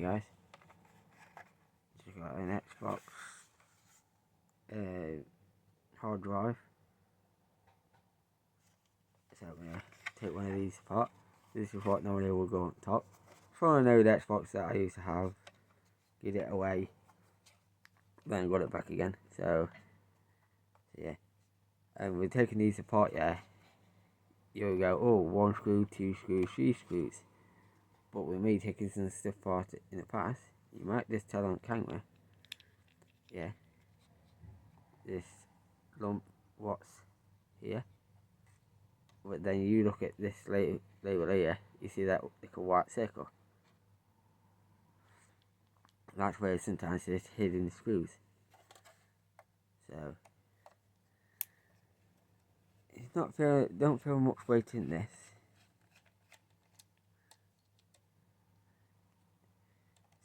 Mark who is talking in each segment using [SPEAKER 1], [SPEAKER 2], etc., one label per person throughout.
[SPEAKER 1] Okay guys, just got an Xbox hard drive, so I'm going to take one of these apart. This is what normally will go on top. From an old Xbox that I used to have, get it away, then got it back again, so yeah. And we're taking these apart, yeah. You'll go, oh, 1 screw, 2 screws, 3 screws. But with me taking some stuff apart in the past, you might just tell on camera, yeah, this lump what's here. But then you look at this label here, you see that little white circle. That's where sometimes it's hidden screws. So it's not don't feel much weight in this.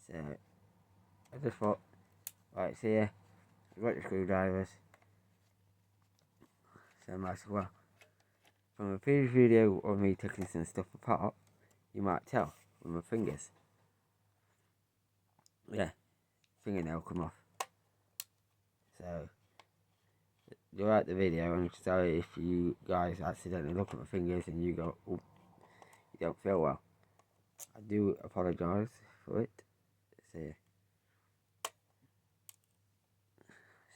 [SPEAKER 1] So I just thought, right, so yeah, I've got the screwdrivers, so I might as well. From a previous video of me taking some stuff apart, you might tell with my fingers. Yeah, fingernail come off. So you're at the video, and sorry if you guys accidentally look at my fingers and you go, oh, you don't feel well. I do apologise for it.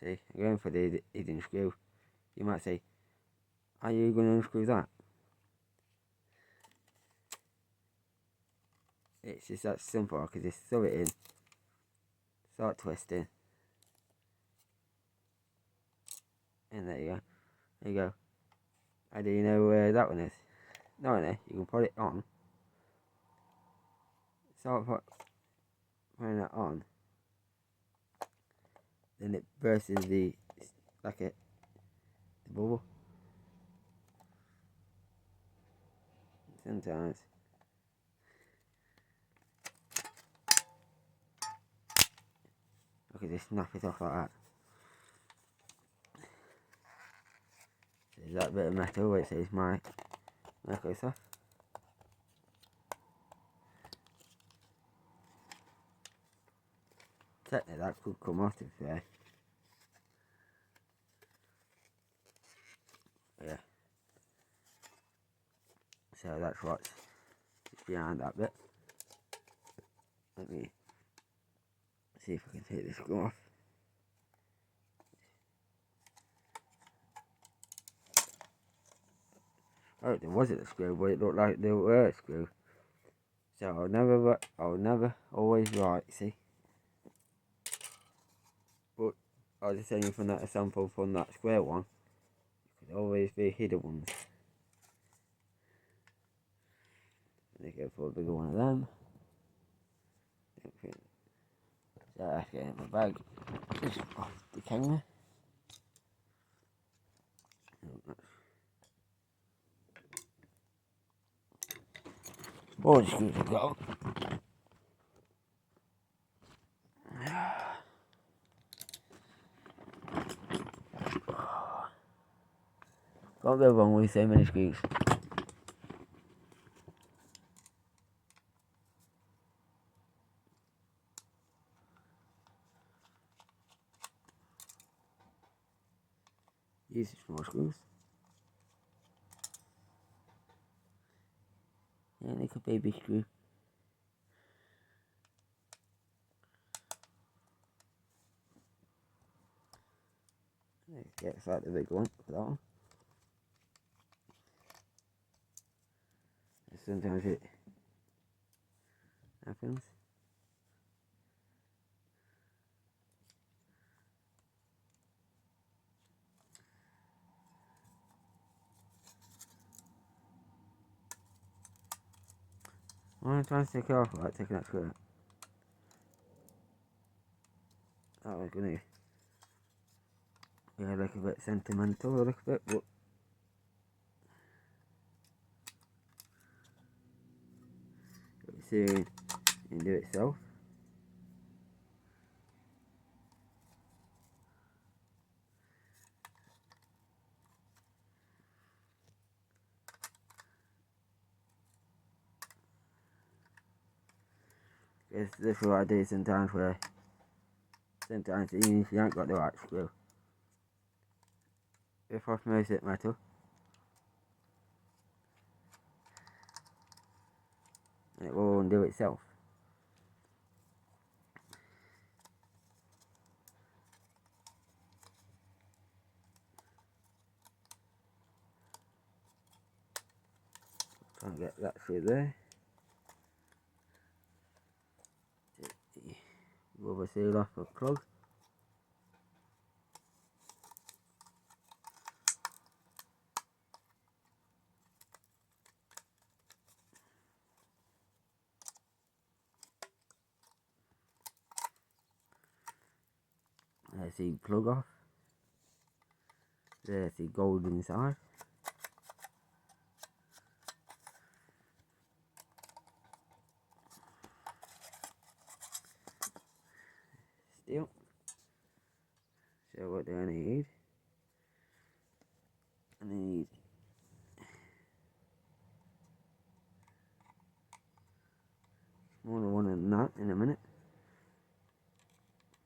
[SPEAKER 1] See, I'm going for the hidden screw. You might say, are you going to unscrew that? It's just that simple. I could just throw it in, start twisting, and there you go. There you go. How do you know where that one is? No, no, you can put it on. Start putting that on. Then it bursts the bubble. Sometimes. Okay, just snap it off like that. There's that bit of metal where it says Microsoft. Technically that could come off, to be fair. Yeah. So that's what's behind that bit. Let me see if I can take this screw off. Oh, there wasn't a screw, but it looked like there were a screw. So I'll never always write, see? But I was just saying from that example from that square one, it could always be hidden ones. Let me go for a bigger one of them. So that's getting my bag just off the camera. All the screws I've got. Can't go wrong with so many screws. These are small screws. Yeah, like a baby screw. Let's get out the big one for that one. Sometimes it happens. I'm trying to take it off without taking that screw out. That was gonna be like a bit sentimental, a little bit, but it'll soon do itself. Because that's what I do sometimes, where sometimes even if you ain't got the right screw, if I most it metal, and it will undo itself. Try and get that through there. Take the rubber seal off a plug. There's the plug off. There's the gold inside. Still. So what do I need? I need smaller one than that in a minute.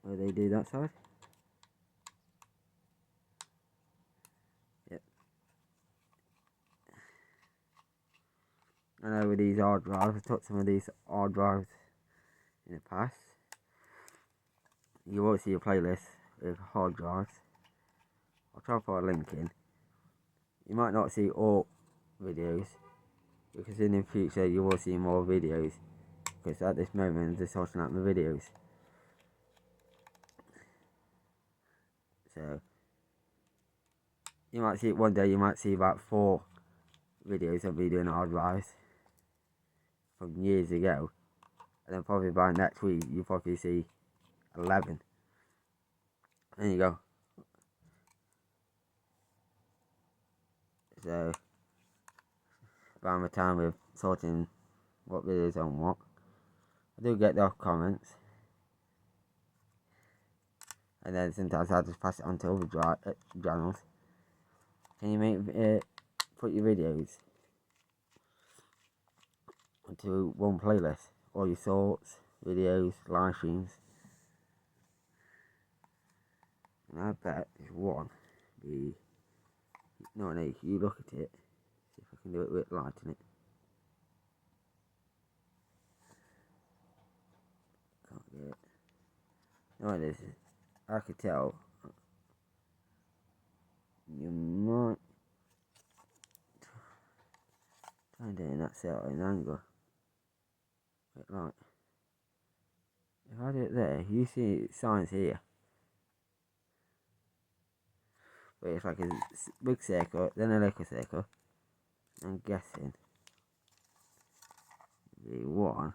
[SPEAKER 1] Where they do that side. Yep. I know with these hard drives, I've taught some of these hard drives in the past. You will see a playlist with hard drives. I'll try to put a link in. You might not see all videos, because in the future you will see more videos, because at this moment I'm just sorting out my videos. So you might see it one day, you might see about 4 videos of me doing hard drives from years ago, and then probably by next week you'll probably see 11. There you go. So around the time of sorting what videos on what, I do get the off comments, and then sometimes I just pass it on to other channels. Can you put your videos onto one playlist? All your shorts, videos, live streams. And I bet this one be... No, you look at it. See if I can do it with light in it. Can't get it. No, it is. I could tell. You might try and do it in that certain angle. Bit light. If I do it there, you see signs here. But it's like a big circle, then a little circle. I'm guessing the one.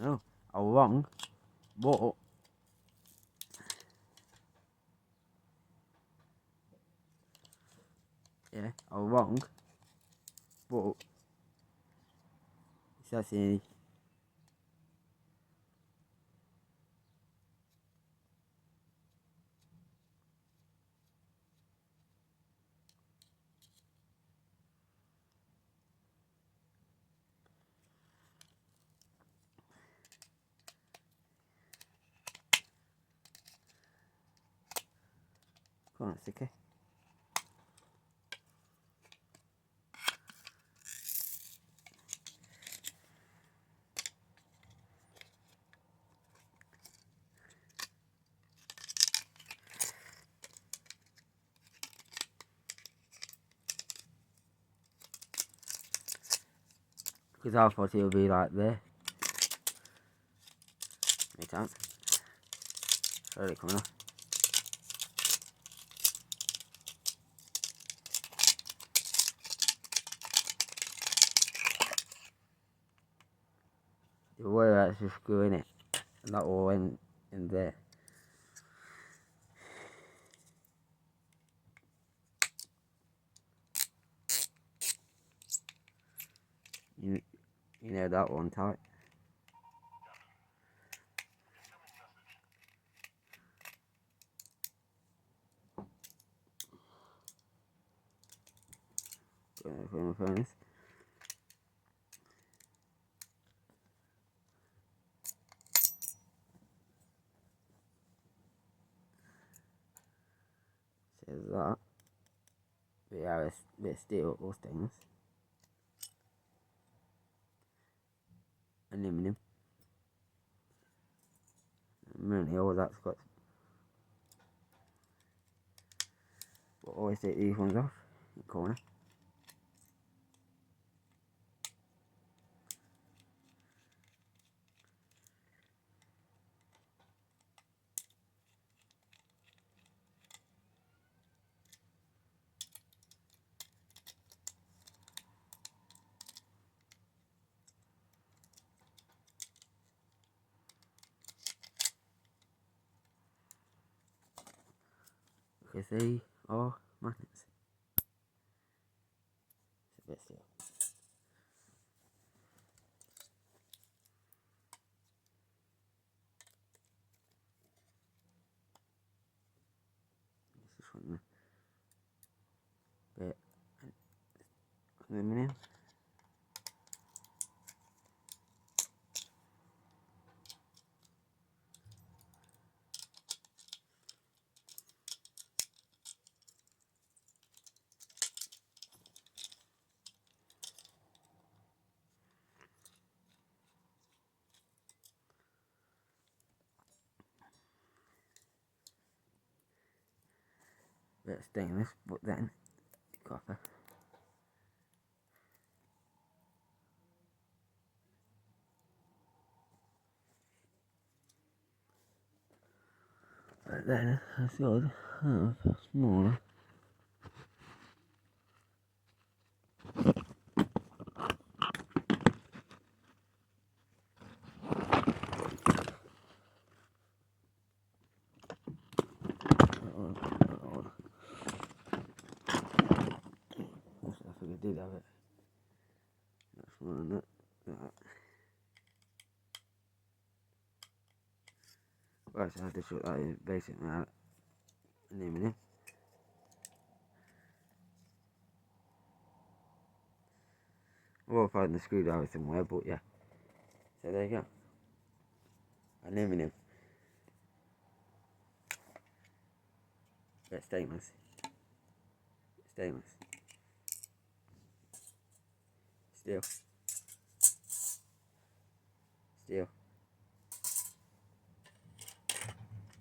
[SPEAKER 1] No, I was wrong, but yeah, I was wrong, but it's actually quite sticky. Because I thought it would be like there. Many times. Slowly coming off. The wire actually screw in it, and that all went in there. You know that one tight. Furnace. Says that. But yeah, it's a bit of steel or stainless. Aluminium. Mainly all that's got. But always take these ones off in the corner. Because they are magnets. It's a bit steel. This is one bit aluminium. Bit of stainless, but then copper. But then I should have smaller. I think I did have it. That's one that. Right, so I had to shoot that is basically aluminium. Well, I've had the screwdriver somewhere, but yeah. So there you go. Aluminium. But stainless. Stainless. Steel. Steel.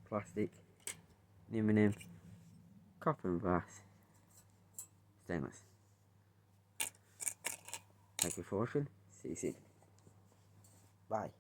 [SPEAKER 1] Plastic. Aluminium. Copper and brass. Stainless. Thank you for watching. See you soon. Bye.